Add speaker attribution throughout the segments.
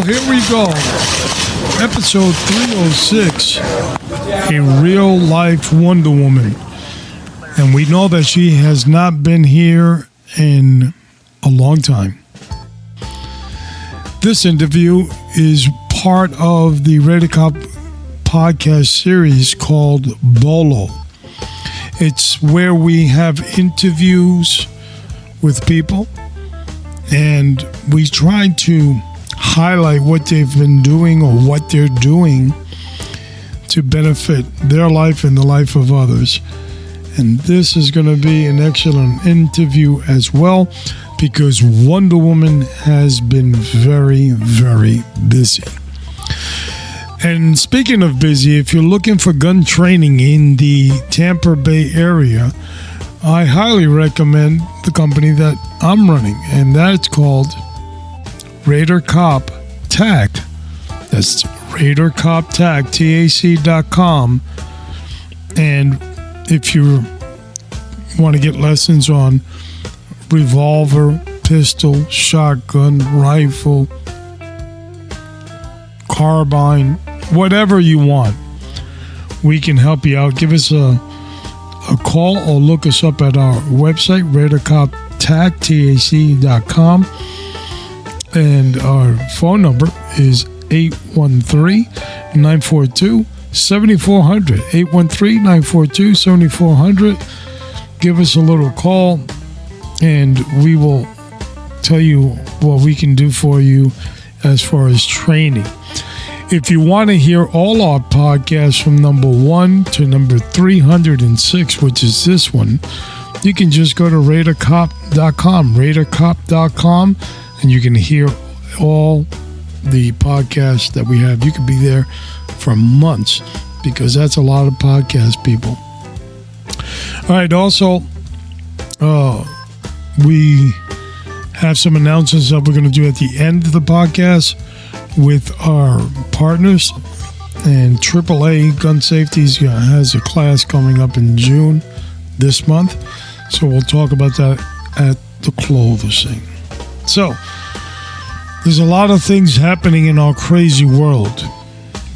Speaker 1: here we go. Episode 306, a real life Wonder Woman. And we know that she has not been here in a long time. This interview is part of the Raider Cop podcast series called Bolo. It's where we have interviews with people and we try to highlight what they've been doing or what they're doing to benefit their life and the life of others. And this is going to be an excellent interview as well because Wonder Woman has been very, very busy. And speaking of busy, if you're looking for gun training in the Tampa Bay area, I highly recommend the company that I'm running, and that's called Raider Cop TAC. That's Raider Cop TAC, TAC.com. And if you want to get lessons on revolver, pistol, shotgun, rifle, carbine, whatever you want, we can help you out. Give us a call or look us up at our website, RaiderCopTAC, TAC.com. And our phone number is 813-942-7400. 813-942-7400. Give us a little call and we will tell you what we can do for you as far as training. If you want to hear all our podcasts from number 1 to number 306, which is this one, you can just go to RaiderCop.com, RaiderCop.com, and you can hear all the podcasts that we have. You could be there for months because that's a lot of podcast people. All right, also, we have some announcements that we're going to do at the end of the podcast with our partners, and AAA Gun Safety has a class coming up in June this month, so we'll talk about that at the closing. So there's a lot of things happening in our crazy world,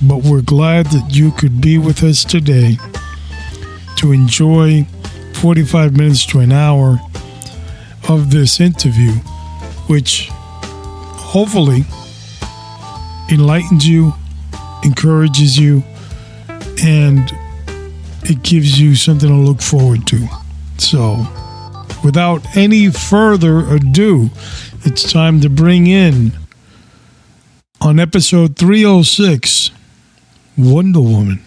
Speaker 1: but we're glad that you could be with us today to enjoy 45 minutes to an hour of this interview, which hopefully enlightens you, encourages you, and it gives you something to look forward to. So, without any further ado, it's time to bring in, on episode 306, Wonder Woman.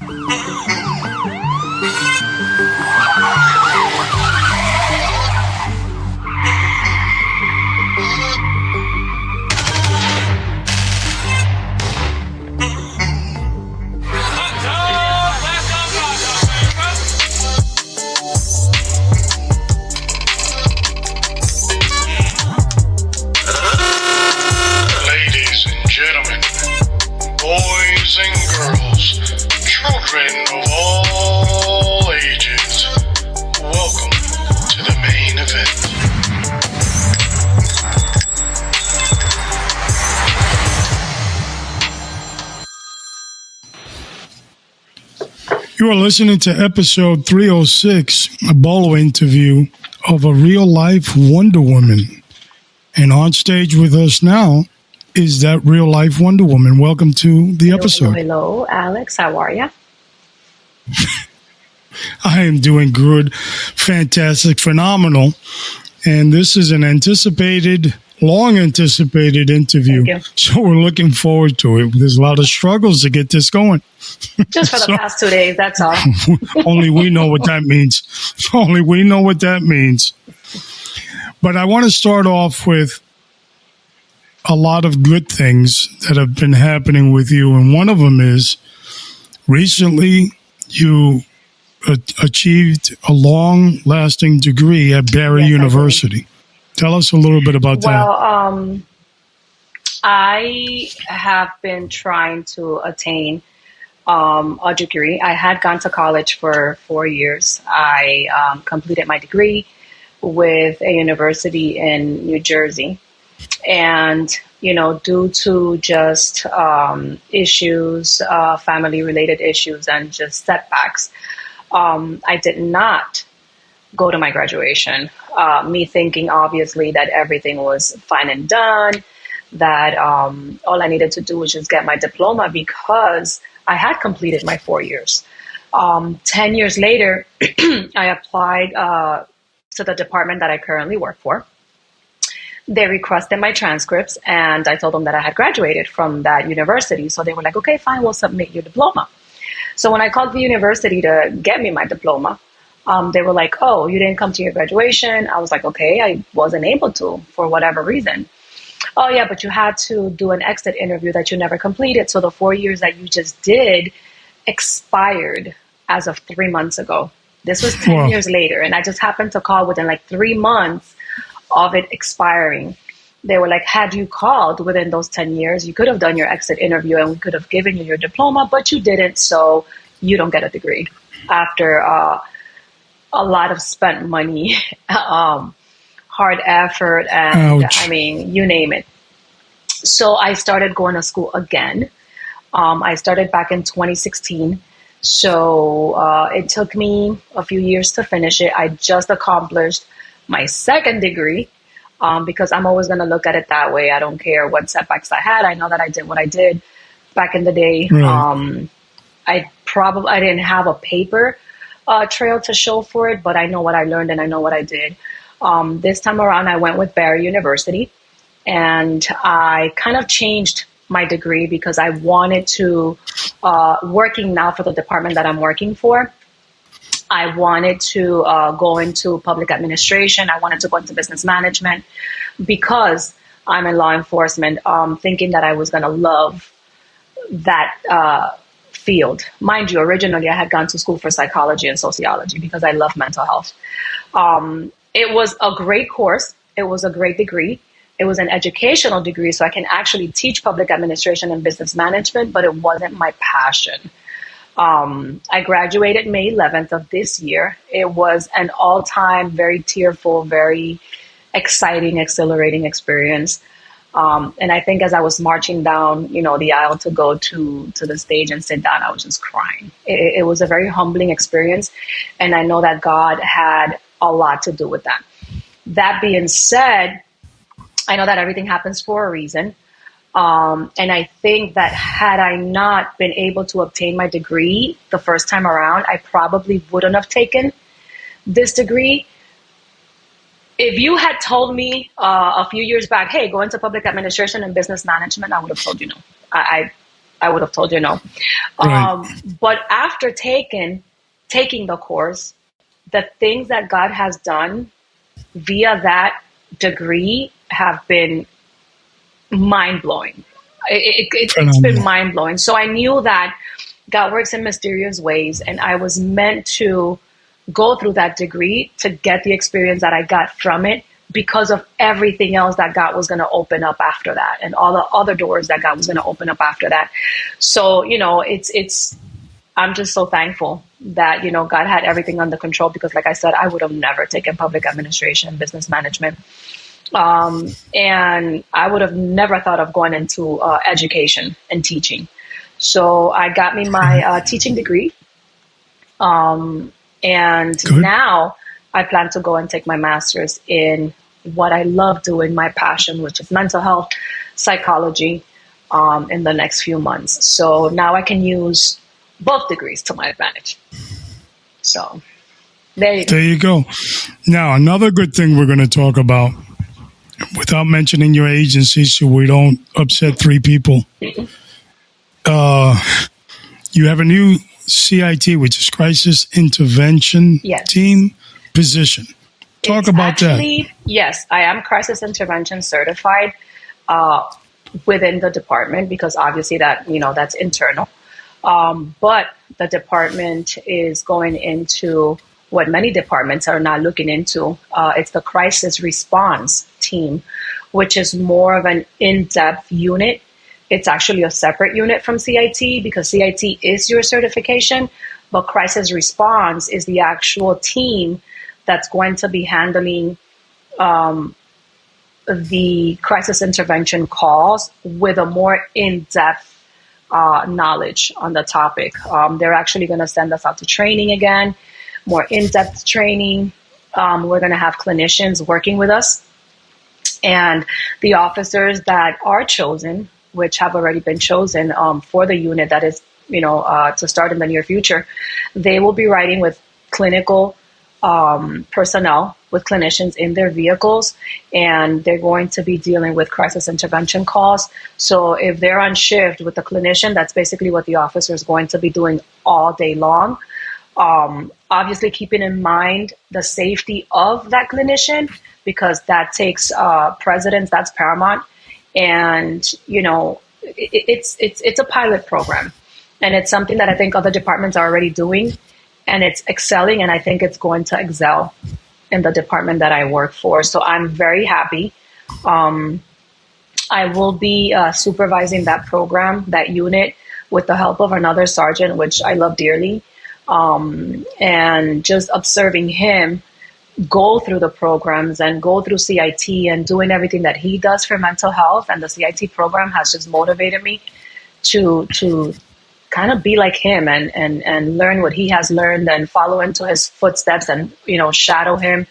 Speaker 1: You are listening to episode 306, a Bolo interview of a real-life Wonder Woman. And on stage with us now is that real-life Wonder Woman. Welcome to the episode.
Speaker 2: Hello, Alex. How are you?
Speaker 1: I am doing good, fantastic, phenomenal. And this is an long-anticipated interview. So we're looking forward to it. There's a lot of struggles to get this going.
Speaker 2: Just for the past 2 days, that's all.
Speaker 1: Only we know what that means. Only we know what that means. But I want to start off with a lot of good things that have been happening with you. And one of them is recently you achieved a long-lasting degree at Barry University. Tell us a little bit about that.
Speaker 2: Well, I have been trying to attain a degree. I had gone to college for 4 years. I completed my degree with a university in New Jersey. And due to just issues, family related issues, and just setbacks. I did not go to my graduation. Me thinking, obviously, that everything was fine and done, that all I needed to do was just get my diploma because I had completed my 4 years. 10 years later, I applied to the department that I currently work for. They requested my transcripts, and I told them that I had graduated from that university. So they were like, okay, fine, we'll submit your diploma. So when I called the university to get me my diploma, they were like, oh, you didn't come to your graduation. I was like, okay, I wasn't able to for whatever reason. Oh, yeah, but you had to do an exit interview that you never completed. So the 4 years that you just did expired as of 3 months ago. This was 10 years later. And I just happened to call within like 3 months of it expiring. They were like, had you called within those 10 years, you could have done your exit interview and we could have given you your diploma, but you didn't. So you don't get a degree after a lot of spent money, hard effort, and
Speaker 1: Ouch.
Speaker 2: I mean, you name it. So I started going to school again. I started back in 2016. So it took me a few years to finish it. I just accomplished my second degree because I'm always going to look at it that way. I don't care what setbacks I had. I know that I did what I did back in the day.
Speaker 1: Right.
Speaker 2: I didn't have a paper trail to show for it, but I know what I learned and I know what I did. This time around, I went with Barry University, and I kind of changed my degree because I wanted to, working now for the department that I'm working for, I wanted to go into public administration. I wanted to go into business management because I'm in law enforcement, thinking that I was going to love that field. Mind you, originally I had gone to school for psychology and sociology because I love mental health. It was a great course. It was a great degree. It was an educational degree, so I can actually teach public administration and business management, but it wasn't my passion. I graduated May 11th of this year. It was an all-time, very tearful, very exciting, exhilarating experience. And I think as I was marching down, the aisle to go to the stage and sit down, I was just crying. It was a very humbling experience. And I know that God had a lot to do with that. That being said, I know that everything happens for a reason. And I think that had I not been able to obtain my degree the first time around, I probably wouldn't have taken this degree. If you had told me a few years back, hey, go into public administration and business management, I would have told you no. I would have told you no.
Speaker 1: Right.
Speaker 2: But after taking the course, the things that God has done via that degree have been mind-blowing. It's been mind-blowing. So I knew that God works in mysterious ways, and I was meant to go through that degree to get the experience that I got from it because of everything else that God was going to open up after that and all the other doors that God was going to open up after that. So, I'm just so thankful that, God had everything under control because, like I said, I would have never taken public administration and business management. And I would have never thought of going into education and teaching. So I got me my teaching degree. And
Speaker 1: Good.
Speaker 2: now I plan to go and take my master's in what I love doing, my passion, which is mental health, psychology, in the next few months. So now I can use both degrees to my advantage. So there you go.
Speaker 1: There you go. Now, another good thing we're going to talk about, without mentioning your agency so we don't upset three people, you have a new CIT, which is Crisis Intervention Team position. Talk about that.
Speaker 2: Yes, I am crisis intervention certified within the department because obviously that's internal. But the department is going into what many departments are not looking into. It's the crisis response team, which is more of an in-depth unit. It's actually a separate unit from CIT because CIT is your certification, but crisis response is the actual team that's going to be handling the crisis intervention calls with a more in-depth knowledge on the topic. They're actually going to send us out to training again, more in-depth training. We're going to have clinicians working with us, and the officers that are chosen, which have already been chosen for the unit that is, to start in the near future, they will be riding with clinical personnel, with clinicians in their vehicles, and they're going to be dealing with crisis intervention calls. So if they're on shift with the clinician, that's basically what the officer is going to be doing all day long. Obviously keeping in mind the safety of that clinician, because that takes precedence, that's paramount. And, it's a pilot program, and it's something that I think other departments are already doing, and it's excelling, and I think it's going to excel in the department that I work for. So I'm very happy. I will be supervising that program, that unit, with the help of another sergeant, which I love dearly, and just observing him go through the programs and go through CIT and doing everything that he does for mental health. And the CIT program has just motivated me to kind of be like him and learn what he has learned and follow into his footsteps and, shadow him.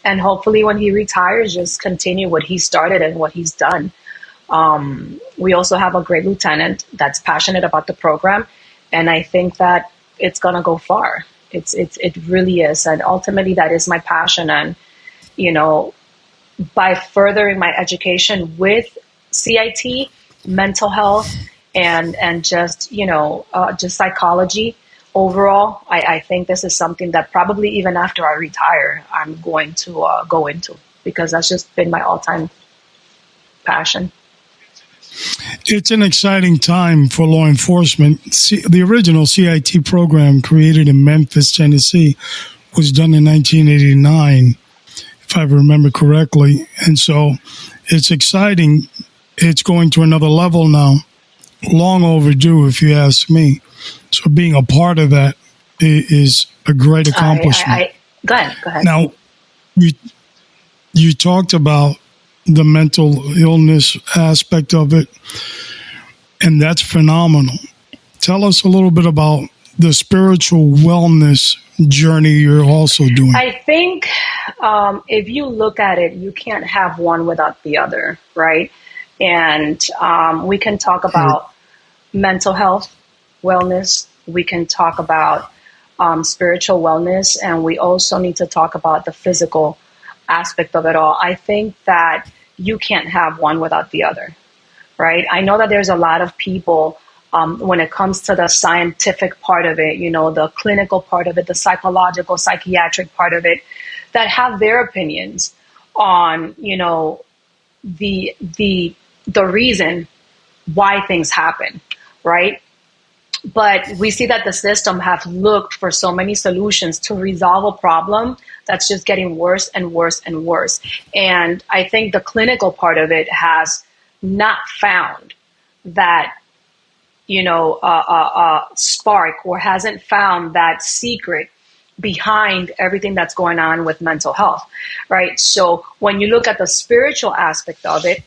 Speaker 2: And hopefully when he retires, just continue what he started and what he's done. We also have a great lieutenant that's passionate about the program. And I think that it's going to go far. It really is. And ultimately that is my passion. And, by furthering my education with CIT, mental health, and just, just psychology overall, I think this is something that probably even after I retire, I'm going to go into, because that's just been my all-time passion.
Speaker 1: It's an exciting time for law enforcement. The original CIT program, created in Memphis, Tennessee, was done in 1989, if I remember correctly. And so it's exciting. It's going to another level now. Long overdue, if you ask me. So being a part of that is a great accomplishment.
Speaker 2: Go ahead.
Speaker 1: Now, you talked about the mental illness aspect of it, and that's phenomenal. Tell us a little bit about the spiritual wellness journey you're also doing.
Speaker 2: I think if you look at it, you can't have one without the other, right? And we can talk about mental health, wellness. We can talk about spiritual wellness, and we also need to talk about the physical aspect of it all. I think that you can't have one without the other, right? I know that there's a lot of people when it comes to the scientific part of it, the clinical part of it, the psychological, psychiatric part of it, that have their opinions on, the reason why things happen, right? But we see that the system have looked for so many solutions to resolve a problem that's just getting worse and worse and worse. And I think the clinical part of it has not found that, spark, or hasn't found that secret behind everything that's going on with mental health, right? So when you look at the spiritual aspect of it,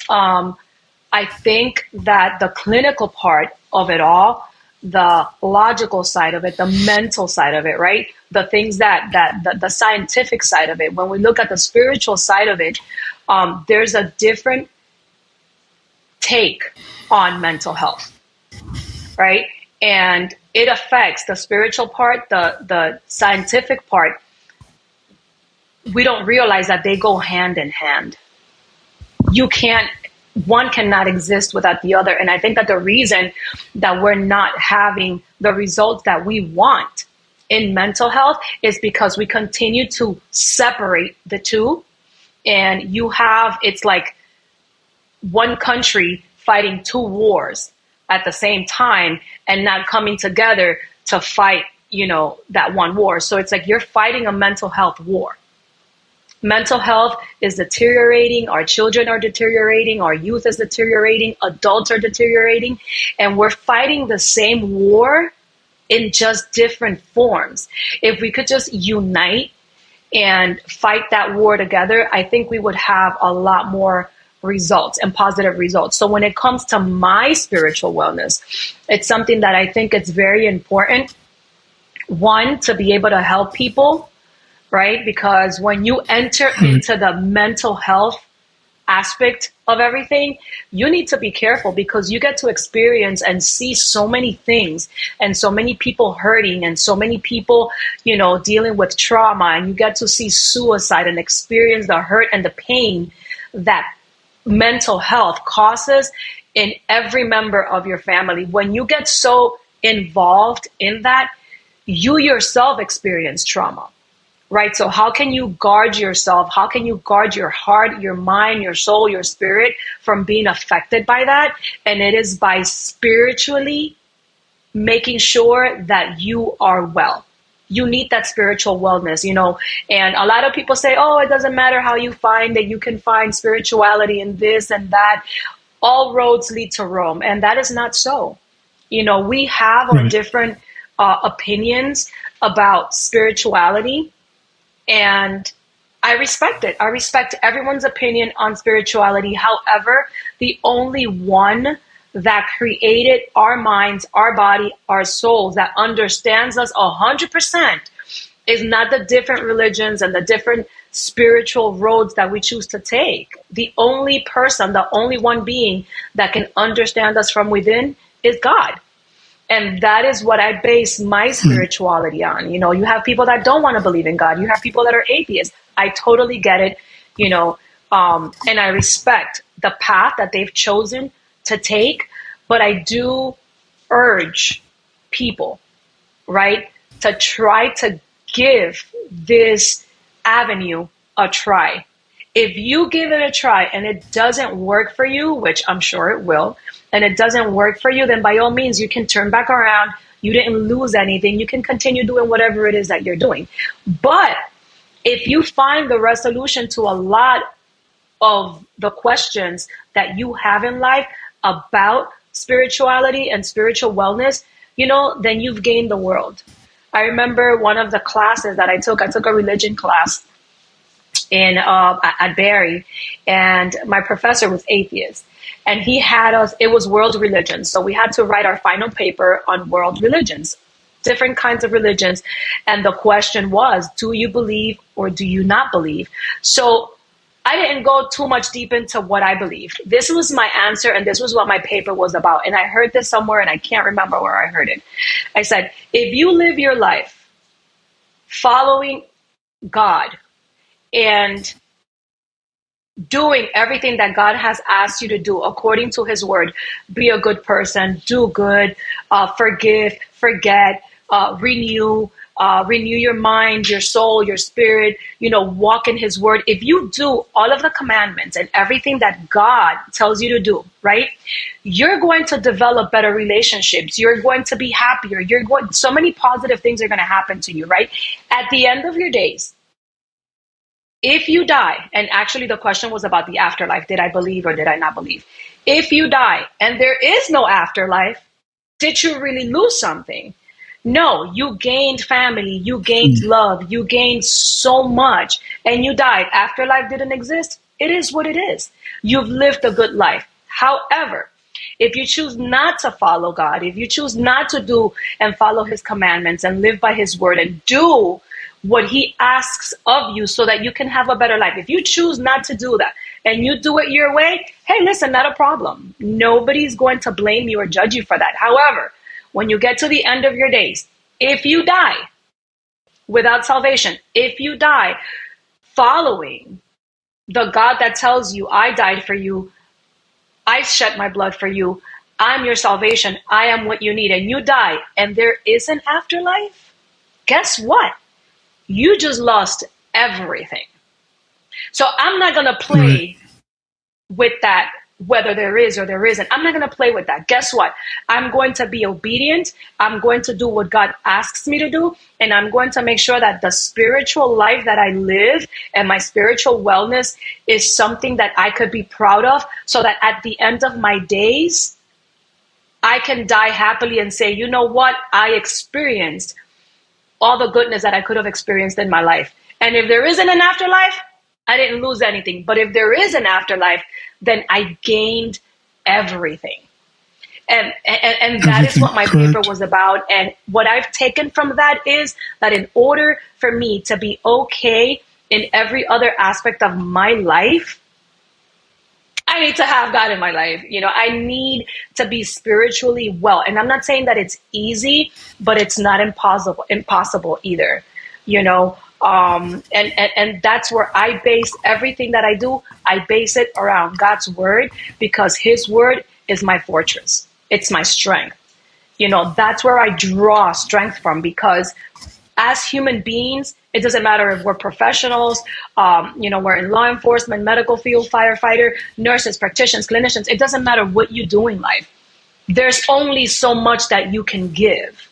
Speaker 2: I think that the clinical part of it all, the logical side of it, the mental side of it, right? The things that the scientific side of it, when we look at the spiritual side of it, there's a different take on mental health, right? And it affects the spiritual part, the scientific part. We don't realize that they go hand in hand. One cannot exist without the other. And I think that the reason that we're not having the results that we want in mental health is because we continue to separate the two. And it's like one country fighting two wars at the same time and not coming together to fight, that one war. So it's like you're fighting a mental health war. Mental health is deteriorating. Our children are deteriorating. Our youth is deteriorating. Adults are deteriorating. And we're fighting the same war in just different forms. If we could just unite and fight that war together, I think we would have a lot more results and positive results. So when it comes to my spiritual wellness, it's something that I think it's very important. One, to be able to help people, right? Because when you enter into the mental health aspect of everything, you need to be careful because you get to experience and see so many things and so many people hurting and so many people, dealing with trauma, and you get to see suicide and experience the hurt and the pain that mental health causes in every member of your family. When you get so involved in that, you yourself experience trauma. Right? So how can you guard yourself? How can you guard your heart, your mind, your soul, your spirit from being affected by that? And it is by spiritually making sure that you are well. You need that spiritual wellness, and a lot of people say, oh, it doesn't matter how you find it. You can find spirituality in this and that. All roads lead to Rome. And that is not so. We have our different opinions about spirituality. And I respect it. I respect everyone's opinion on spirituality. However, the only one that created our minds, our body, our souls, that understands us 100% is not the different religions and the different spiritual roads that we choose to take. The only person, the only one being that can understand us from within is God. And that is what I base my spirituality on. You have people that don't want to believe in God. You have people that are atheists. I totally get it, and I respect the path that they've chosen to take. But I do urge people, right, to try to give this avenue a try. If you give it a try and it doesn't work for you, which I'm sure it will, and it doesn't work for you, then by all means, you can turn back around. You didn't lose anything. You can continue doing whatever it is that you're doing. But if you find the resolution to a lot of the questions that you have in life about spirituality and spiritual wellness, then you've gained the world. I remember one of the classes that I took a religion class at Barry, and my professor was atheist, and he had us, it was world religions. So we had to write our final paper on world religions, different kinds of religions. And the question was, do you believe or do you not believe? So I didn't go too much deep into what I believed. This was my answer, and this was what my paper was about. And I heard this somewhere, and I can't remember where I heard it. I said, if you live your life following God and doing everything that God has asked you to do according to his word, be a good person, do good, forgive, forget, renew your mind, your soul, your spirit, walk in his word. If you do all of the commandments and everything that God tells you to do, right, you're going to develop better relationships. You're going to be happier. So many positive things are going to happen to you, right? At the end of your days, if you die, and actually the question was about the afterlife, did I believe or did I not believe? If you die and there is no afterlife, did you really lose something? No, you gained family, you gained love, you gained so much, and you died. Afterlife didn't exist. It is what it is. You've lived a good life. However, if you choose not to follow God, if you choose not to do and follow his commandments and live by his word and do what he asks of you so that you can have a better life, if you choose not to do that and you do it your way, hey, listen, not a problem. Nobody's going to blame you or judge you for that. However, when you get to the end of your days, if you die without salvation, if you die following the God that tells you, I died for you, I shed my blood for you, I'm your salvation, I am what you need, and you die, and there is an afterlife, guess what? You just lost everything. So I'm not going to play with that, whether there is or there isn't. I'm not going to play with that. Guess what? I'm going to be obedient. I'm going to do what God asks me to do. And I'm going to make sure that the spiritual life that I live and my spiritual wellness is something that I could be proud of, so that at the end of my days, I can die happily and say, you know what? I experienced all the goodness that I could have experienced in my life. And if there isn't an afterlife, I didn't lose anything. But if there is an afterlife, then I gained everything. And that is
Speaker 1: Everything.
Speaker 2: what my paper
Speaker 1: Correct.
Speaker 2: was about. And what I've taken from that is that in order for me to be okay in every other aspect of my life, I need to have God in my life. I need to be spiritually well. And I'm not saying that it's easy, but it's not impossible either. And that's where I base everything that I do. I base it around God's word, because his word is my fortress. It's my strength. That's where I draw strength from, because as human beings, it doesn't matter if we're professionals, we're in law enforcement, medical field, firefighter, nurses, practitioners, clinicians. It doesn't matter what you do in life. There's only so much that you can give.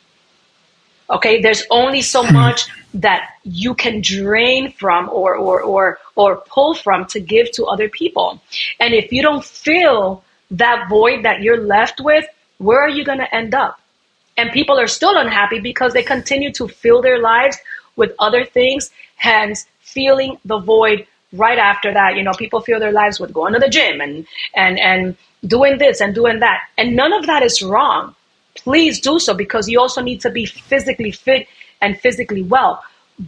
Speaker 2: Okay, there's only so much that you can drain from or pull from to give to other people. And if you don't fill that void that you're left with, where are you going to end up? And people are still unhappy because they continue to fill their lives with other things, hence feeling the void right after that. People fill their lives with going to the gym and doing this and doing that. And none of that is wrong. Please do so, because you also need to be physically fit and physically well.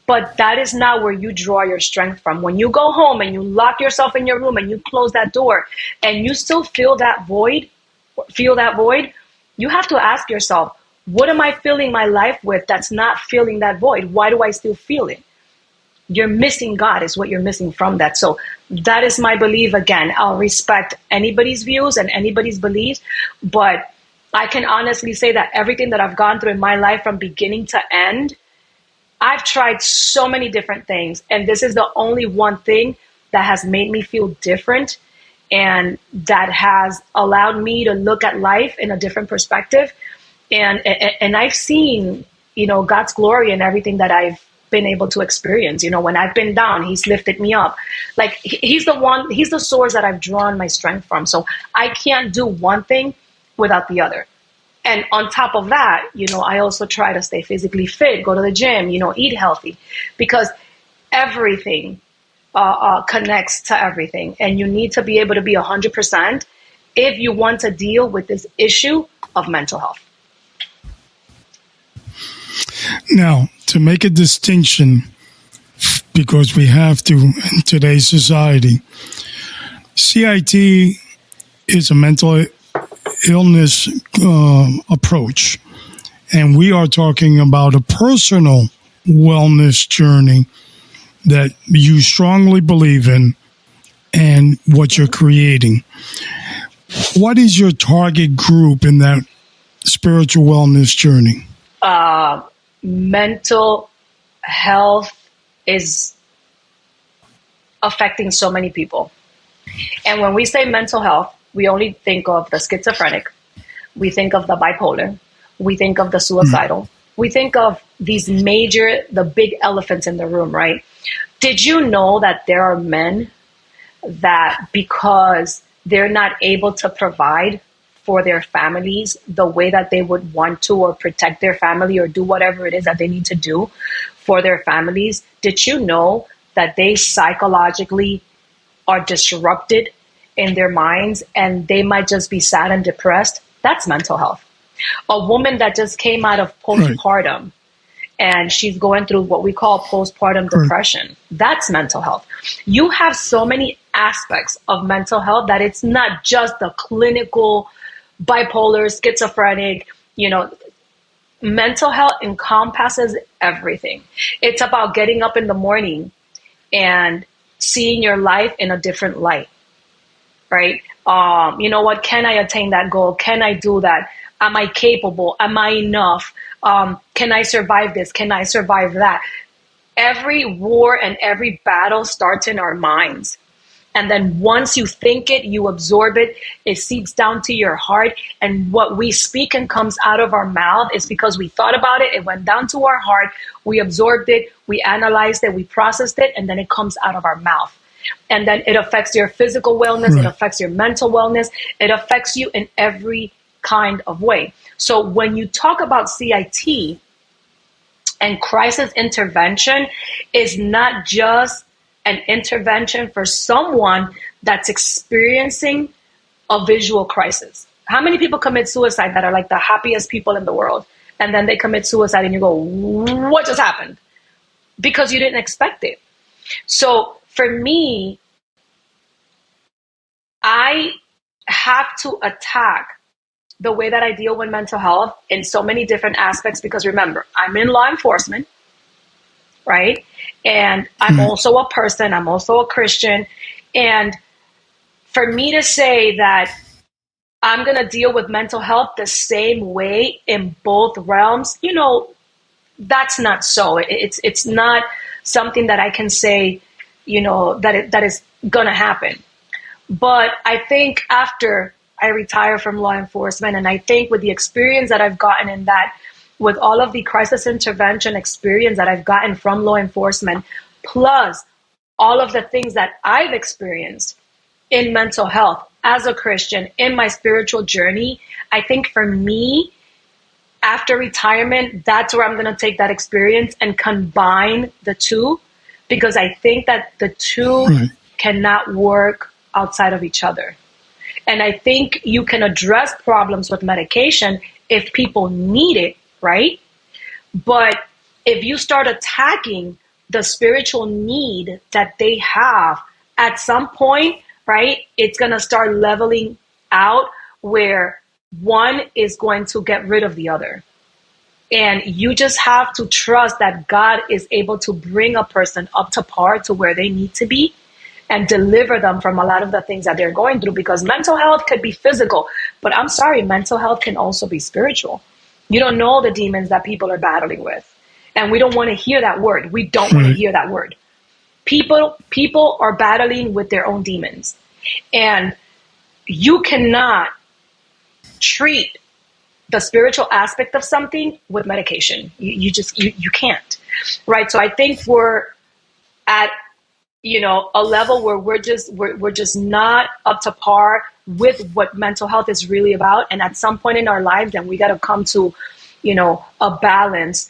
Speaker 2: But that is not where you draw your strength from. When you go home and you lock yourself in your room and you close that door and you still feel that void, you have to ask yourself, what am I filling my life with that's not filling that void? Why do I still feel it? You're missing God is what you're missing from that. So that is my belief. Again, I'll respect anybody's views and anybody's beliefs, but I can honestly say that everything that I've gone through in my life from beginning to end, I've tried so many different things. And this is the only one thing that has made me feel different and that has allowed me to look at life in a different perspective. And I've seen, God's glory in everything that I've been able to experience. When I've been down, he's lifted me up. Like he's the source that I've drawn my strength from. So I can't do one thing without the other. And on top of that, I also try to stay physically fit, go to the gym, eat healthy, because everything connects to everything. And you need to be able to be 100% if you want to deal with this issue of mental health.
Speaker 1: Now, to make a distinction, because we have to in today's society, CIT is a mental illness approach, and we are talking about a personal wellness journey that you strongly believe in and what you're creating. What is your target group in that spiritual wellness journey?
Speaker 2: Mental health is affecting so many people. And when we say mental health, we only think of the schizophrenic, we think of the bipolar, we think of the suicidal, we think of the big elephants in the room, right? Did you know that there are men that, because they're not able to provide for their families the way that they would want to, or protect their family, or do whatever it is that they need to do for their families, did you know that they psychologically are disrupted in their minds and they might just be sad and depressed? That's mental health. A woman that just came out of postpartum and she's going through what we call postpartum depression, that's mental health. You have so many aspects of mental health that it's not just the clinical bipolar, schizophrenic, mental health encompasses everything. It's about getting up in the morning and seeing your life in a different light, right? What, can I attain that goal? Can I do that? Am I capable? Am I enough? Can I survive this? Can I survive that? Every war and every battle starts in our minds. And then once you think it, you absorb it, it seeps down to your heart. And what we speak and comes out of our mouth is because we thought about it, it went down to our heart, we absorbed it, we analyzed it, we processed it, and then it comes out of our mouth. And then it affects your physical wellness, it affects your mental wellness, it affects you in every kind of way. So when you talk about CIT, And crisis intervention is not just an intervention for someone that's experiencing a visual crisis. How many people commit suicide that are like the happiest people in the world? And then they commit suicide and you go, what just happened? Because you didn't expect it. So for me, I have to attack the way that I deal with mental health in so many different aspects, because remember, I'm in law enforcement, right? And I'm also a person, I'm also a Christian. And for me to say that I'm going to deal with mental health the same way in both realms, that's not so. It's not something that I can say, that is going to happen. But I think after I retire from law enforcement, and I think with the experience that I've gotten in that, with all of the crisis intervention experience that I've gotten from law enforcement, plus all of the things that I've experienced in mental health as a Christian in my spiritual journey, I think for me, after retirement, that's where I'm going to take that experience and combine the two, because I think that the two cannot work outside of each other. And I think you can address problems with medication if people need it, right? But if you start attacking the spiritual need that they have, at some point, right, it's going to start leveling out where one is going to get rid of the other. And you just have to trust that God is able to bring a person up to par to where they need to be and deliver them from a lot of the things that they're going through, because mental health could be physical, but I'm sorry, mental health can also be spiritual. You don't know the demons that people are battling with. And we don't want to hear that word. We don't want to hear that word. People are battling with their own demons. And you cannot treat the spiritual aspect of something with medication. You can't. Right? So I think we're at a level where we're just not up to par with what mental health is really about. And at some point in our lives, then we got to come to, a balance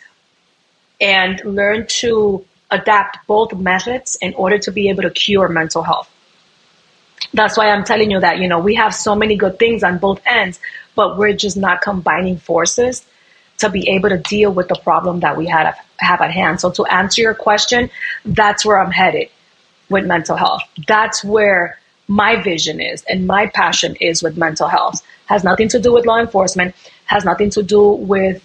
Speaker 2: and learn to adapt both methods in order to be able to cure mental health. That's why I'm telling you that, we have so many good things on both ends, but we're just not combining forces to be able to deal with the problem that we have at hand. So to answer your question, that's where I'm headed with mental health. That's where my vision is and my passion is with mental health. Has nothing to do with law enforcement, has nothing to do with,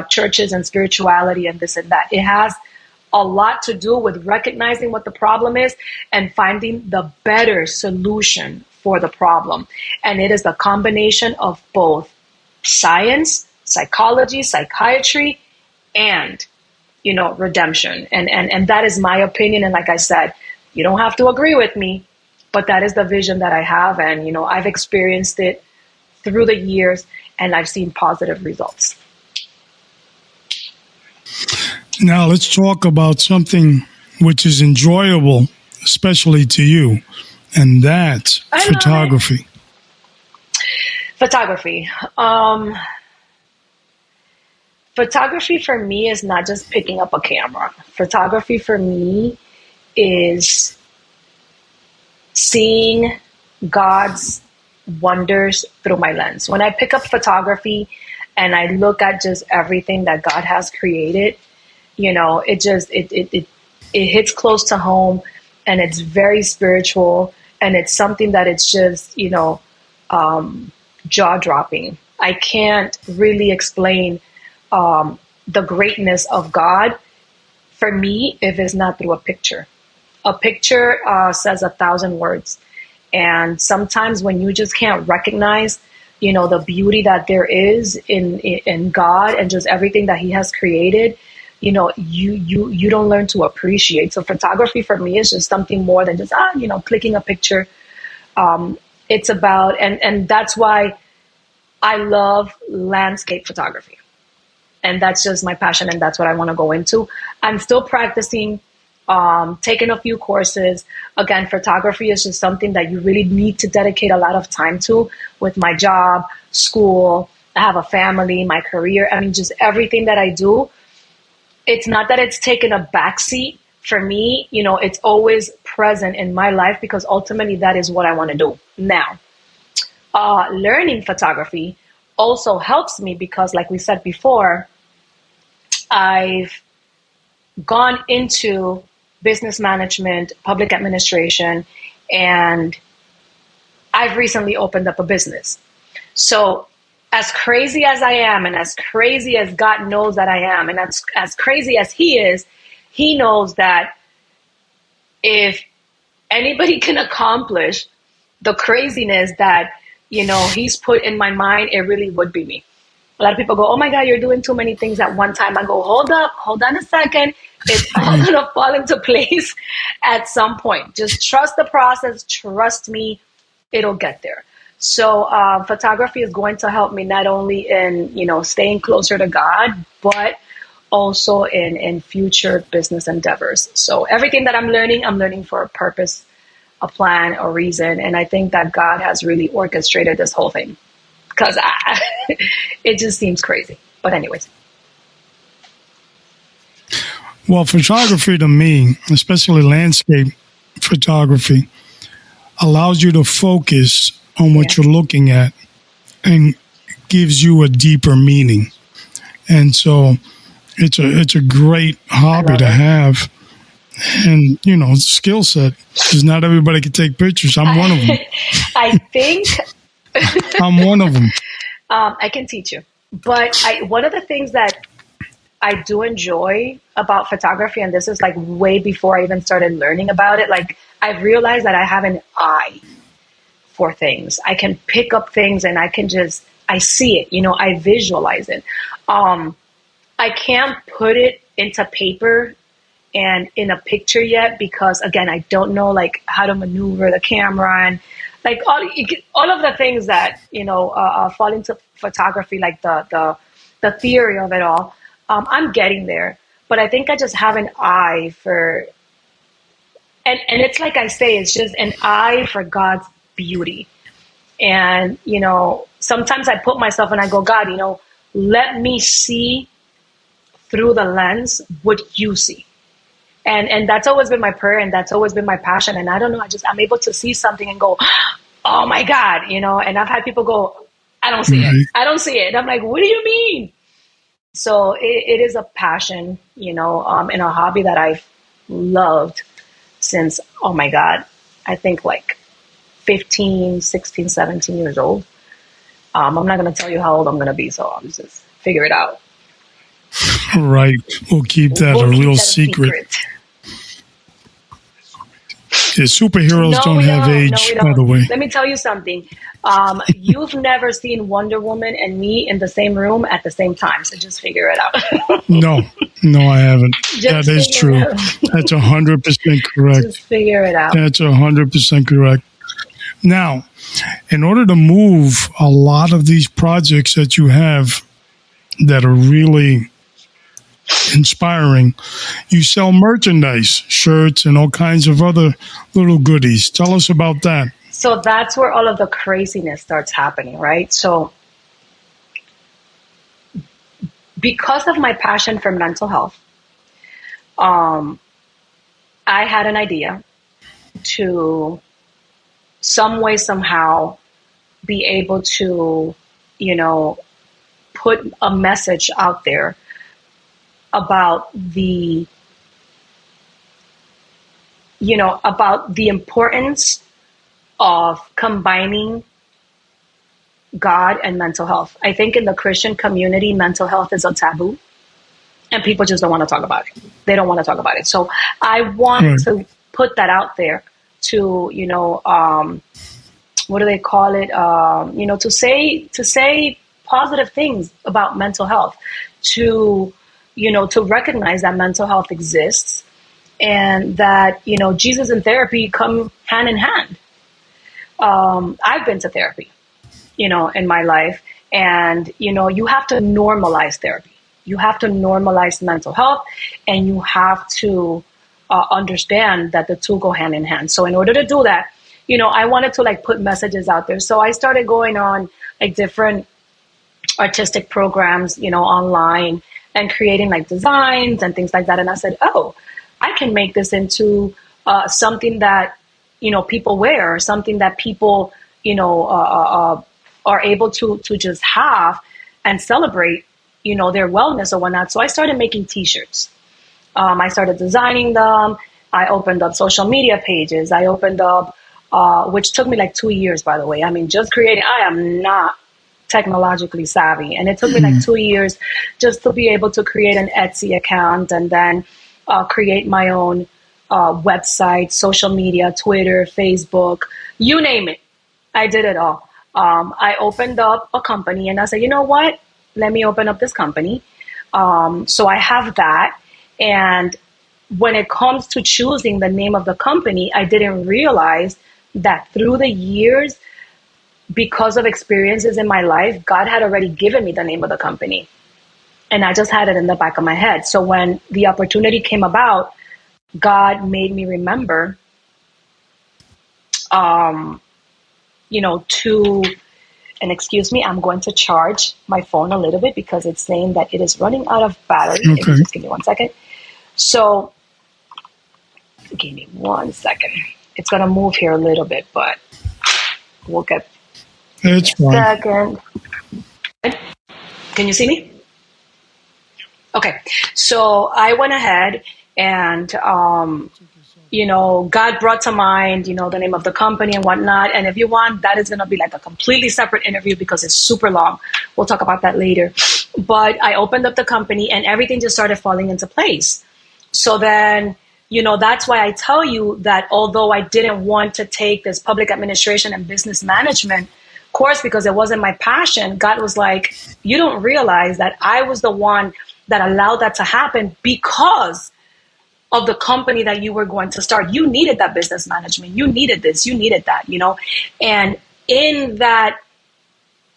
Speaker 2: churches and spirituality and this and that. It has a lot to do with recognizing what the problem is and finding the better solution for the problem. And it is the combination of both science, psychology, psychiatry, and redemption. And that is my opinion. And like I said, you don't have to agree with me, but that is the vision that I have. And, I've experienced it through the years and I've seen positive results.
Speaker 1: Now let's talk about something which is enjoyable, especially to you, and that's photography.
Speaker 2: Photography. Photography for me is not just picking up a camera. Photography for me is seeing God's wonders through my lens. When I pick up photography and I look at just everything that God has created, it hits close to home, and it's very spiritual, and it's something that it's just, jaw-dropping. I can't really explain the greatness of God for me if it's not through a picture. A picture says 1,000 words. And sometimes when you just can't recognize, the beauty that there is in God and just everything that He has created, you don't learn to appreciate. So photography for me is just something more than just, clicking a picture. It's about, and that's why I love landscape photography. And that's just my passion, and that's what I want to go into. I'm still practicing, taking a few courses. Again, photography is just something that you really need to dedicate a lot of time to with my job, school. I have a family, my career. I mean, just everything that I do. it's not that it's taken a backseat for me. It's always present in my life because ultimately that is what I want to do. Now, learning photography also helps me because, like we said before, I've gone into business management, public administration, and I've recently opened up a business. So as crazy as I am, and as crazy as God knows that I am, and as crazy as He is, He knows that if anybody can accomplish the craziness that, He's put in my mind, it really would be me. A lot of people go, oh my God, you're doing too many things at one time. I go, hold on a second. It's all going to fall into place at some point. Just trust the process. Trust me, it'll get there. So photography is going to help me not only in, staying closer to God, but also in future business endeavors. So everything that I'm learning for a purpose, a plan, a reason. And I think that God has really orchestrated this whole thing because it just seems crazy. But anyways.
Speaker 1: Well, photography to me, especially landscape photography, allows you to focus on what you're looking at and gives you a deeper meaning. And so it's a great hobby to have. And, skill set, because not everybody can take pictures. I'm one of them.
Speaker 2: I think
Speaker 1: I'm one of them.
Speaker 2: I can teach you. But one of the things that I do enjoy about photography, and this is like way before I even started learning about it, like I've realized that I have an eye for things. I can pick up things and I see it, I visualize it. I can't put it into paper and in a picture yet because, again, I don't know like how to maneuver the camera and like all of the things that fall into photography, like the theory of it all. I'm getting there, but I think I just have an eye for, and it's like I say, it's just an eye for God's beauty. And sometimes I put myself and I go, God, let me see through the lens what you see. And that's always been my prayer, and that's always been my passion. And I don't know, I'm able to see something and go, oh my God, and I've had people go, I don't see it. I don't see it. And I'm like, what do you mean? So it is a passion, and a hobby that I've loved since, oh my God, I think like 15, 16, 17 years old. I'm not going to tell you how old I'm going to be, so I'm just figure it out.
Speaker 1: Right. We'll keep that a real secret. Yeah, superheroes don't have age, by the way.
Speaker 2: Let me tell you something. You've never seen Wonder Woman and me in the same room at the same time, so just figure it out.
Speaker 1: No, I haven't. That is true. That's 100% correct.
Speaker 2: Just figure it out.
Speaker 1: That's 100% correct. Now, in order to move a lot of these projects that you have that are really inspiring, you sell merchandise, shirts, and all kinds of other little goodies. Tell us about that.
Speaker 2: So that's where all of the craziness starts happening, right? So because of my passion for mental health, I had an idea to some way, somehow be able to, put a message out there about the importance of combining God and mental health. I think in the Christian community, mental health is a taboo and people just don't want to talk about it. They don't want to talk about it. So I want to put that out there to, what do they call it? To say positive things about mental health, to recognize that mental health exists and that, Jesus and therapy come hand in hand. I've been to therapy, in my life, and, you have to normalize therapy. You have to normalize mental health, and you have to understand that the two go hand in hand. So in order to do that, I wanted to put messages out there. So I started going on different artistic programs, online, and creating like designs and things like that. And I said, oh, I can make this into something that, people wear, or something that people, are able to just have and celebrate, their wellness or whatnot. So I started making t-shirts. I started designing them. I opened up social media pages. I opened up, which took me like 2 years, by the way. I mean, just creating, I am not technologically savvy. And it took me like 2 years just to be able to create an Etsy account, and then create my own website, social media, Twitter, Facebook, you name it. I did it all. I opened up a company, and I said, you know what? Let me open up this company. So I have that. And when it comes to choosing the name of the company, I didn't realize that through the years, because of experiences in my life, God had already given me the name of the company. And I just had it in the back of my head. So when the opportunity came about, God made me remember, and excuse me, I'm going to charge my phone a little bit because it's saying that it is running out of battery.
Speaker 1: Okay.
Speaker 2: If you just give me 1 second. So give me 1 second. It's going to move here a little bit, but we'll get
Speaker 1: It's
Speaker 2: a
Speaker 1: fine.
Speaker 2: second. Can you see me? Okay. So I went ahead and, God brought to mind, the name of the company and whatnot. And if you want, that is going to be like a completely separate interview because it's super long. We'll talk about that later. But I opened up the company and everything just started falling into place. So then, that's why I tell you that although I didn't want to take this public administration and business management course because it wasn't my passion, God was like, you don't realize that I was the one that allowed that to happen because of the company that you were going to start. You needed that business management. You needed this, you needed that, and in that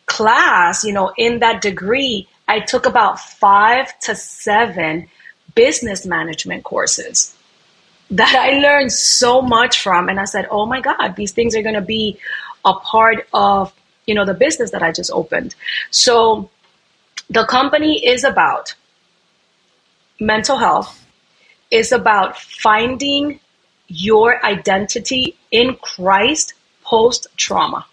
Speaker 2: class, in that degree, I took about 5 to 7 business management courses that I learned so much from. And I said, oh my God, these things are going to be a part of, the business that I just opened. So the company is about mental health, is about finding your identity in Christ post-trauma,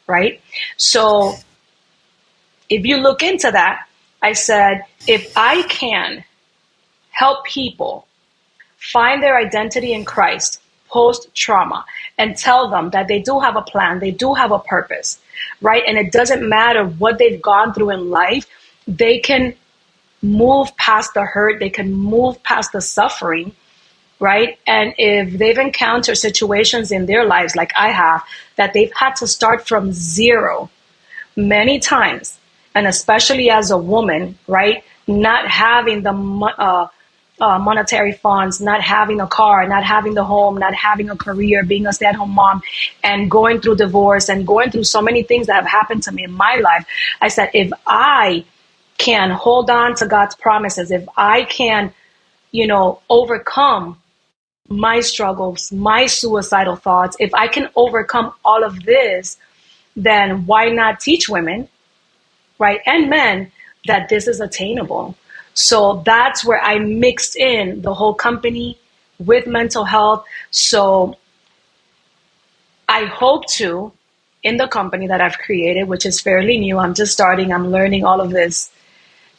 Speaker 2: right? So if you look into that, I said, if I can help people find their identity in Christ post-trauma and tell them that they do have a plan, they do have a purpose, right? And it doesn't matter what they've gone through in life, they can move past the hurt, they can move past the suffering, right? And if they've encountered situations in their lives like I have, that they've had to start from zero many times, and especially as a woman, right? Not having the monetary funds, not having a car, not having the home, not having a career, being a stay-at-home mom, and going through divorce and going through so many things that have happened to me in my life. I said, if I can hold on to God's promises, if I can, overcome my struggles, my suicidal thoughts, if I can overcome all of this, then why not teach women, right, and men that this is attainable? So that's where I mixed in the whole company with mental health. So I hope to, in the company that I've created, which is fairly new, I'm just starting, I'm learning all of this,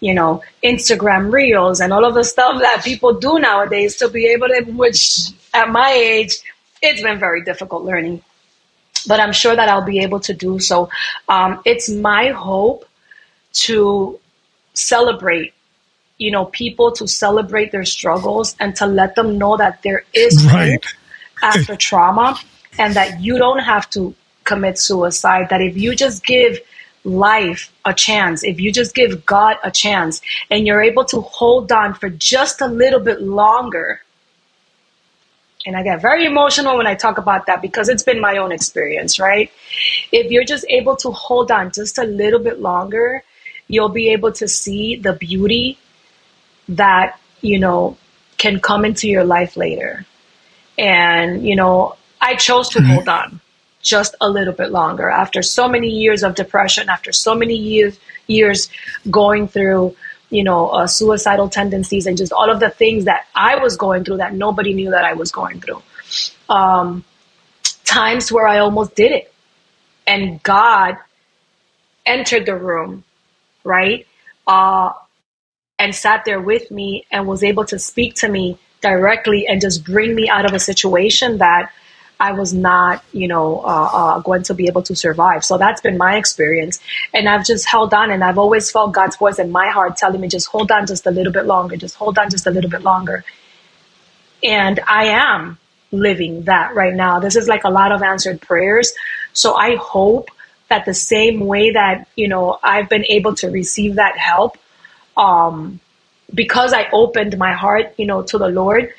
Speaker 2: Instagram reels and all of the stuff that people do nowadays to be able to, which at my age, it's been very difficult learning, but I'm sure that I'll be able to do so. It's my hope to celebrate, people, to celebrate their struggles and to let them know that there is
Speaker 1: Right.
Speaker 2: hope after trauma, and that you don't have to commit suicide, that if you just give life a chance, if you just give God a chance, and you're able to hold on for just a little bit longer. And I get very emotional when I talk about that because it's been my own experience, right? If you're just able to hold on just a little bit longer, you'll be able to see the beauty that, can come into your life later. And, I chose to hold on just a little bit longer after so many years of depression, after so many years going through, suicidal tendencies and just all of the things that I was going through that nobody knew that I was going through. Times where I almost did it, and God entered the room, right? And sat there with me and was able to speak to me directly and just bring me out of a situation that I was not, going to be able to survive. So that's been my experience. And I've just held on, and I've always felt God's voice in my heart telling me, just hold on just a little bit longer, just hold on just a little bit longer. And I am living that right now. This is like a lot of answered prayers. So I hope that the same way that, I've been able to receive that help, because I opened my heart, to the Lord,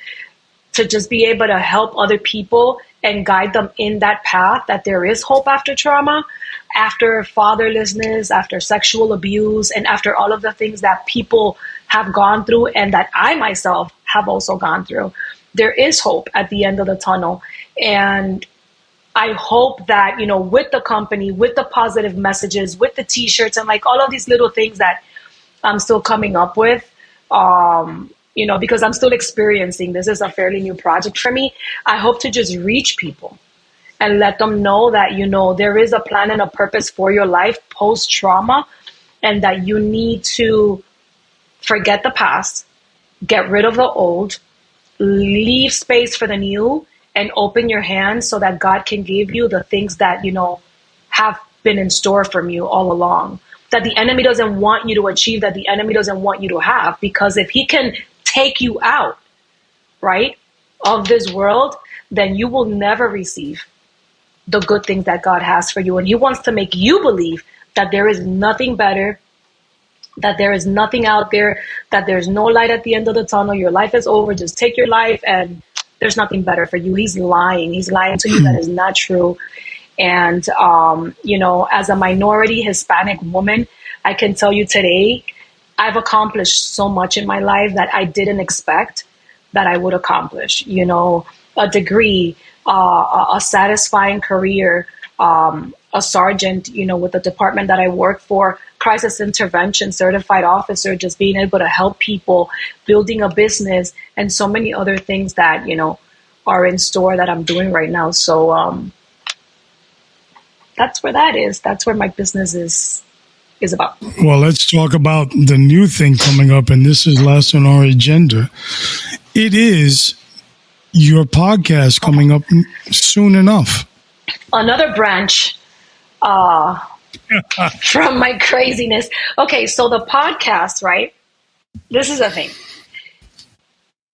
Speaker 2: to just be able to help other people and guide them in that path, that there is hope after trauma, after fatherlessness, after sexual abuse, and after all of the things that people have gone through and that I myself have also gone through. There is hope at the end of the tunnel. And I hope that, with the company, with the positive messages, with the t-shirts and like all of these little things that I'm still coming up with, because I'm still experiencing, this is a fairly new project for me. I hope to just reach people and let them know that, there is a plan and a purpose for your life post-trauma, and that you need to forget the past, get rid of the old, leave space for the new, and open your hands so that God can give you the things that, have been in store from you all along. That the enemy doesn't want you to achieve, that the enemy doesn't want you to have. Because if he can take you out, right, of this world, then you will never receive the good things that God has for you. And he wants to make you believe that there is nothing better, that there is nothing out there, that there's no light at the end of the tunnel. Your life is over. Just take your life and there's nothing better for you. He's lying. He's lying to you. That is not true. And, as a minority Hispanic woman, I can tell you today, I've accomplished so much in my life that I didn't expect that I would accomplish. A degree, a satisfying career, a sergeant, with the department that I work for, crisis intervention certified officer, just being able to help people, building a business, and so many other things that, are in store that I'm doing right now. So that's where that is. That's where my business is about.
Speaker 1: Well, let's talk about the new thing coming up, and this is last on our agenda. It is your podcast coming up soon enough.
Speaker 2: Another branch from my craziness. Okay, so the podcast, right? This is the thing.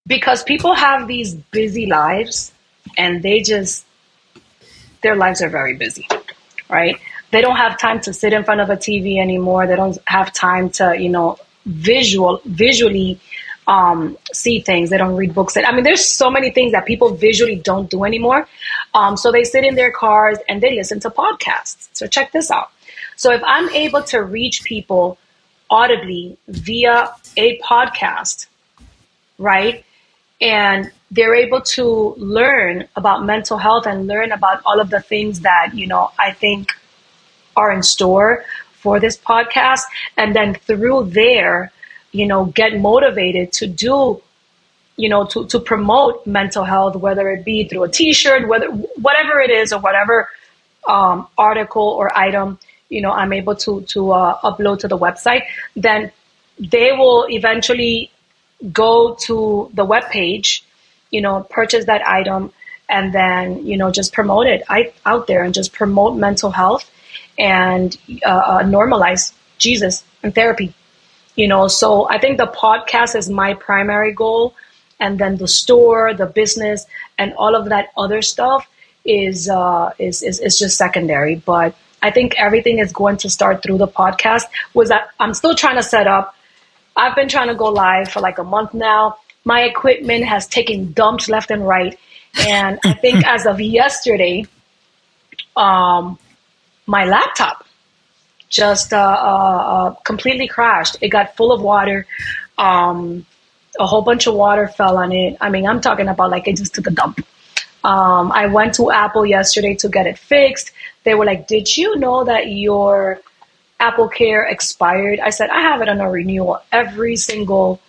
Speaker 2: Because people have these busy lives and their lives are very busy, right? They don't have time to sit in front of a TV anymore. They don't have time to, visually see things. They don't read books. There's so many things that people visually don't do anymore. So they sit in their cars and they listen to podcasts. So check this out. So if I'm able to reach people audibly via a podcast, right? And they're able to learn about mental health and learn about all of the things that, I think are in store for this podcast. And then through there, get motivated to do, to promote mental health, whether it be through a t-shirt, whatever it is, or whatever article or item, I'm able to upload to the website, then they will eventually go to the webpage, purchase that item, and then, just promote it out there and just promote mental health and normalize Jesus and therapy. So I think the podcast is my primary goal. And then the store, the business, and all of that other stuff is just secondary. But I think everything is going to start through the podcast. I'm still trying to set up. I've been trying to go live for like a month now. My equipment has taken dumps left and right. And I think as of yesterday, my laptop just completely crashed. It got full of water. A whole bunch of water fell on it. I'm talking about like it just took a dump. I went to Apple yesterday to get it fixed. They were like, did you know that your Apple Care expired. I said, I have it on a renewal every single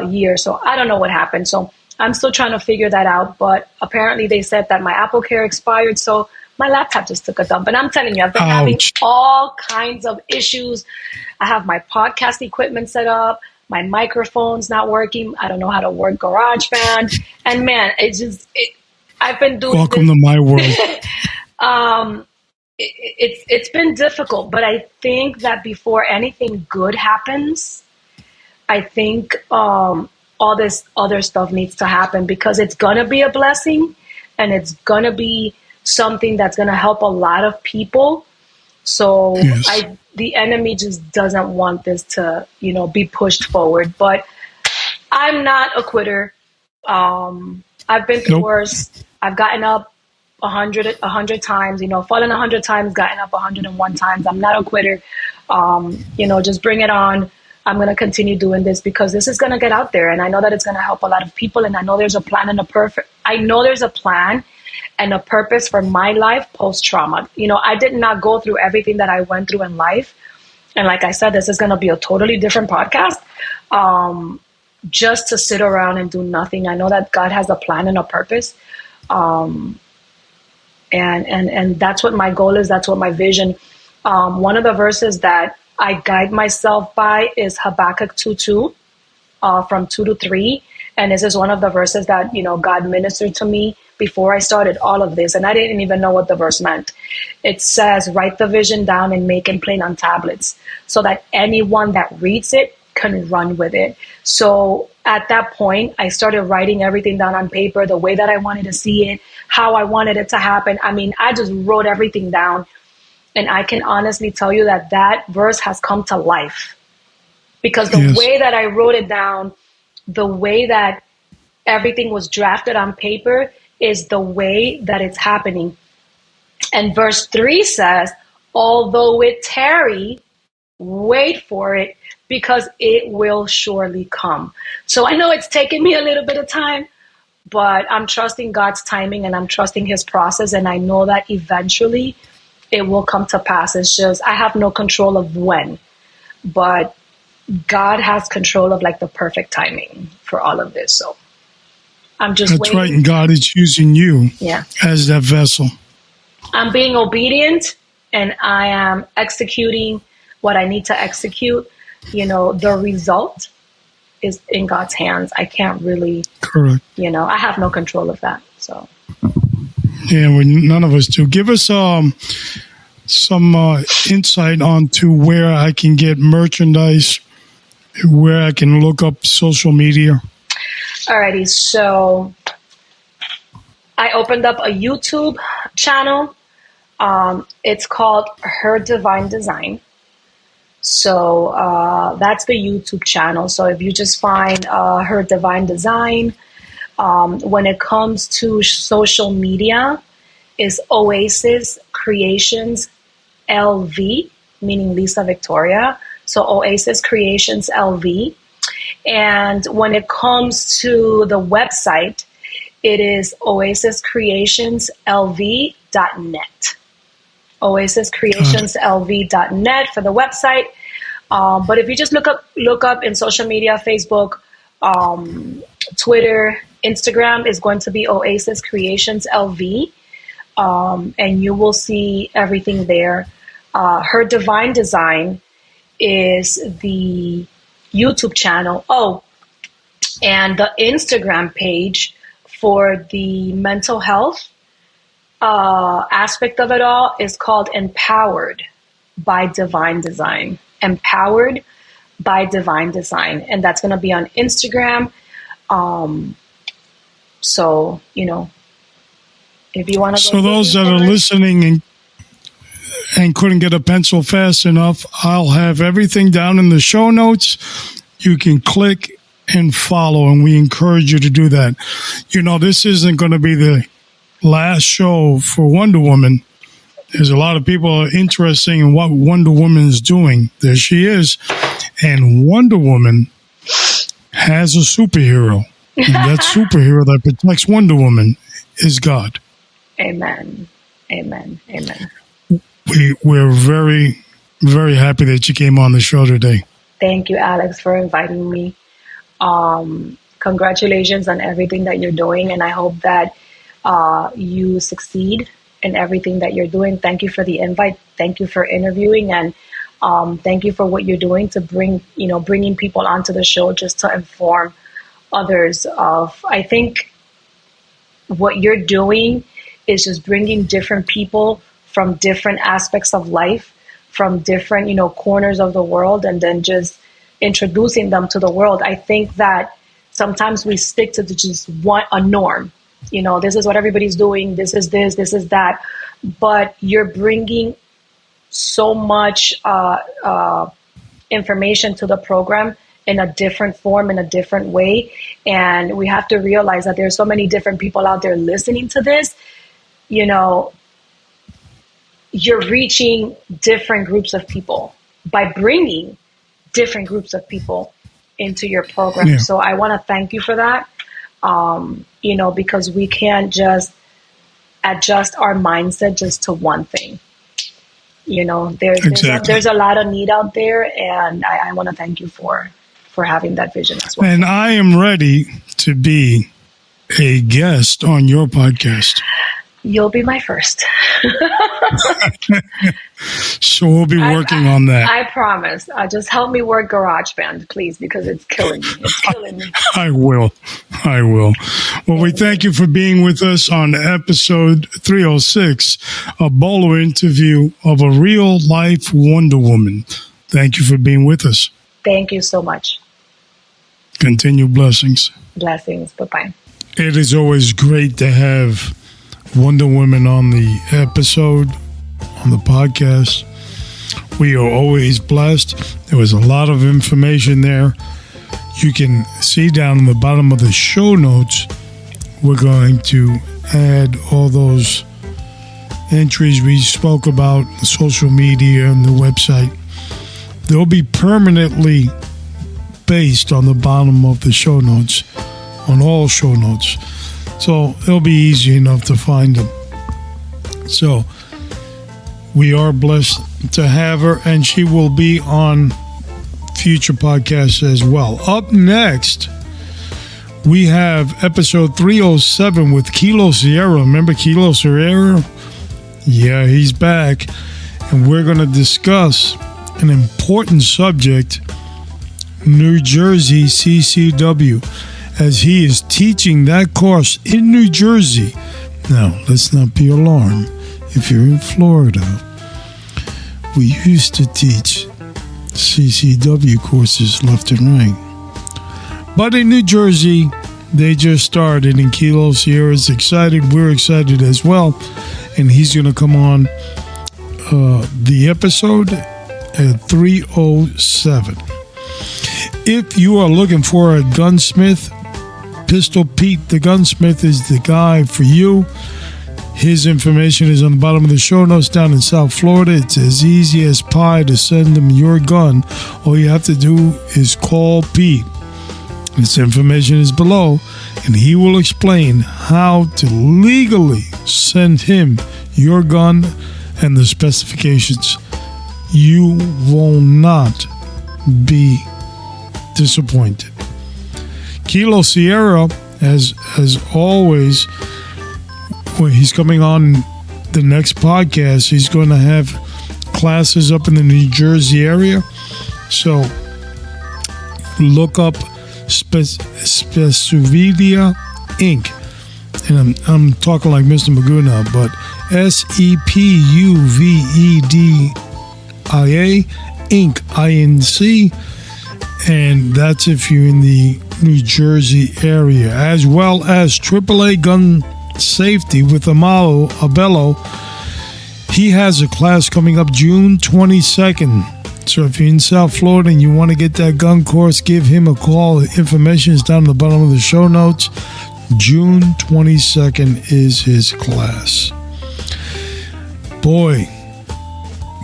Speaker 2: year. So I don't know what happened. So I'm still trying to figure that out. But apparently they said that my Apple Care expired. So my laptop just took a dump. And I'm telling you, I've been having all kinds of issues. I have my podcast equipment set up. My microphone's not working. I don't know how to work GarageBand. And man, I've been doing
Speaker 1: Welcome
Speaker 2: this.
Speaker 1: to my world.
Speaker 2: It's been difficult, but I think that before anything good happens, I think all this other stuff needs to happen, because it's gonna be a blessing, and it's gonna be something that's gonna help a lot of people. So
Speaker 1: yes.
Speaker 2: The enemy just doesn't want this to, be pushed forward. But I'm not a quitter. I've been through worse. I've gotten up 100 times, fallen 100 times, gotten up 101 times. I'm not a quitter. Just bring it on. I'm going to continue doing this, because this is going to get out there, and I know that it's going to help a lot of people. And I know there's a plan and a plan and a purpose for my life post-trauma. I did not go through everything that I went through in life. And like I said, this is going to be a totally different podcast. Just to sit around and do nothing. I know that God has a plan and a purpose. And that's what my goal is. That's what my vision. One of the verses that I guide myself by is Habakkuk 2:2, from 2 to 3. And this is one of the verses that, God ministered to me before I started all of this. And I didn't even know what the verse meant. It says, write the vision down and make it plain on tablets, so that anyone that reads it can run with it. So at that point, I started writing everything down on paper, the way that I wanted to see it, how I wanted it to happen. I mean, I just wrote everything down. And I can honestly tell you that verse has come to life, because the way that I wrote it down, the way that everything was drafted on paper, is the way that it's happening. And verse 3 says, although it tarry, wait for it, because it will surely come. So I know it's taken me a little bit of time, but I'm trusting God's timing, and I'm trusting his process. And I know that eventually it will come to pass. It's just, I have no control of when, but God has control of the perfect timing for all of this. So I'm just
Speaker 1: That's
Speaker 2: waiting.
Speaker 1: right. And God is using you as that vessel.
Speaker 2: I'm being obedient, and I am executing what I need to execute. The result is in God's hands. I can't really,
Speaker 1: correct.
Speaker 2: I have no control of that. So.
Speaker 1: Yeah, none of us do. Give us some insight onto where I can get merchandise, where I can look up social media.
Speaker 2: Alrighty, so I opened up a YouTube channel. It's called Her Divine Design. So that's the YouTube channel. So if you just find Her Divine Design, when it comes to social media, is Oasis Creations LV, meaning Lisa Victoria. So Oasis Creations LV. And when it comes to the website, it is oasiscreationslv.net. oasiscreationslv.net for the website. But if you just look up in social media, Facebook, Twitter, Instagram is going to be Oasis Creations LV. And you will see everything there. Her Divine Design is the YouTube channel. Oh, and the Instagram page for the mental health aspect of it all is called Empowered by Divine Design. Empowered by Divine Design. And that's going to be on Instagram. So, if you want to go.
Speaker 1: So those that are listening and couldn't get a pencil fast enough, I'll have everything down in the show notes. You can click and follow, and we encourage you to do that. This isn't going to be the last show for Wonder Woman. There's a lot of people interested in what Wonder Woman is doing. There she is. And Wonder Woman has a superhero. And that superhero that protects Wonder Woman is God.
Speaker 2: Amen. Amen. Amen.
Speaker 1: We're very very happy that you came on the show today.
Speaker 2: Thank you, Alex, for inviting me. Congratulations on everything that you're doing, and I hope that you succeed in everything that you're doing. Thank you for the invite. Thank you for interviewing, and thank you for what you're doing to bringing people onto the show just to inform others of. I think what you're doing is just bringing different people from different aspects of life, from different, corners of the world, and then just introducing them to the world. I think that sometimes we stick to just a norm. This is what everybody's doing. This is that. But you're bringing so much information to the program in a different form, in a different way. And we have to realize that there's so many different people out there listening to this. You're reaching different groups of people by bringing different groups of people into your program. Yeah. So I want to thank you for that, because we can't just adjust our mindset just to one thing. There's a lot of need out there, and I want to thank you for having that vision as well.
Speaker 1: And I am ready to be a guest on your podcast.
Speaker 2: You'll be my first.
Speaker 1: So we'll be working on that.
Speaker 2: I promise. Just help me work GarageBand, please, because it's killing me. It's killing me.
Speaker 1: I will. Well, we thank you for being with us on episode 306, a Bolo interview of a real-life Wonder Woman. Thank you for being with us.
Speaker 2: Thank you so much.
Speaker 1: Continued blessings.
Speaker 2: Blessings. Bye-bye.
Speaker 1: It is always great to have Wonder Woman on the episode, on the podcast. We are always blessed. There was a lot of information there. You can see down in the bottom of the show notes, we're going to add all those entries we spoke about, the social media and the website. They'll be permanently based on the bottom of the show notes, on all show notes. So it'll be easy enough to find them. So we are blessed to have her, and she will be on future podcasts as well. Up next, we have episode 307 with Kilo Sierra. Remember Kilo Sierra? Yeah, he's back. And we're going to discuss an important subject, New Jersey CCW, as he is teaching that course in New Jersey. Now, let's not be alarmed. If you're in Florida, we used to teach CCW courses left and right. But in New Jersey, they just started, and Kilo Sierra is excited. We're excited as well. And he's going to come on the episode at 307. If you are looking for a gunsmith, Pistol Pete the Gunsmith is the guy for you. His information is on the bottom of the show notes down in South Florida. It's as easy as pie to send him your gun. All you have to do is call Pete. His information is below, and he will explain how to legally send him your gun and the specifications. You will not be disappointed. Kilo Sierra, as always, when he's coming on the next podcast, he's going to have classes up in the New Jersey area. So look up Spesuvidia Inc. And I'm talking like Mr. Magoo now, but SEPUVEDIA Inc. INC. And that's if you're in the New Jersey area, as well as AAA Gun Safety with Amalo Abello. He has a class coming up June 22nd. So if you're in South Florida and you want to get that gun course, give him a call. The information is down at the bottom of the show notes. June 22nd is his class. Boy,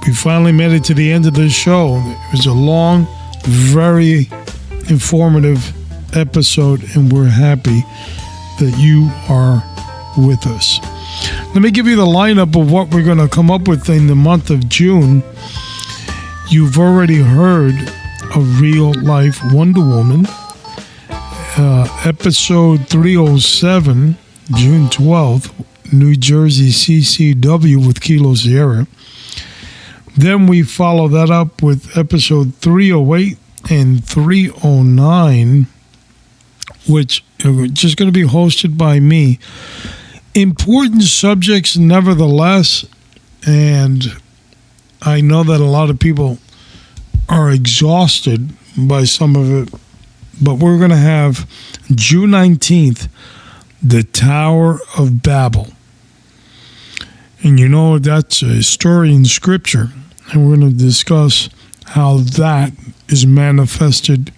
Speaker 1: we finally made it to the end of the show. It was a long, very informative episode, and we're happy that you are with us. Let me give you the lineup of what we're going to come up with in the month of June. You've already heard a real life Wonder Woman, episode 307, June 12th, New Jersey CCW with Kilo Sierra. Then we follow that up with episode 308 and 309, which are just going to be hosted by me. Important subjects, nevertheless, and I know that a lot of people are exhausted by some of it, but we're going to have June 19th, the Tower of Babel. And you know, that's a story in Scripture, and we're going to discuss how that is manifested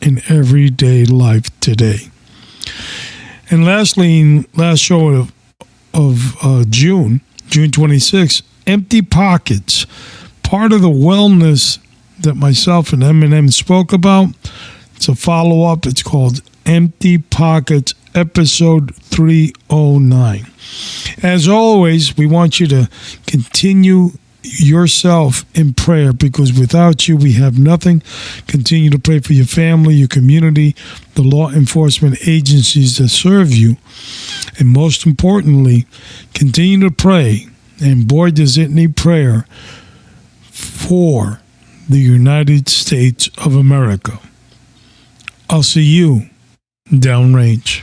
Speaker 1: in everyday life today. And lastly, last show of June 26th, Empty Pockets, part of the wellness that myself and Eminem spoke about. It's a follow-up. It's called Empty Pockets, episode 309. As always, we want you to continue yourself in prayer, because without you, we have nothing. Continue to pray for your family, your community, the law enforcement agencies that serve you. And most importantly, continue to pray, and boy, does it need prayer, for the United States of America. I'll see you downrange.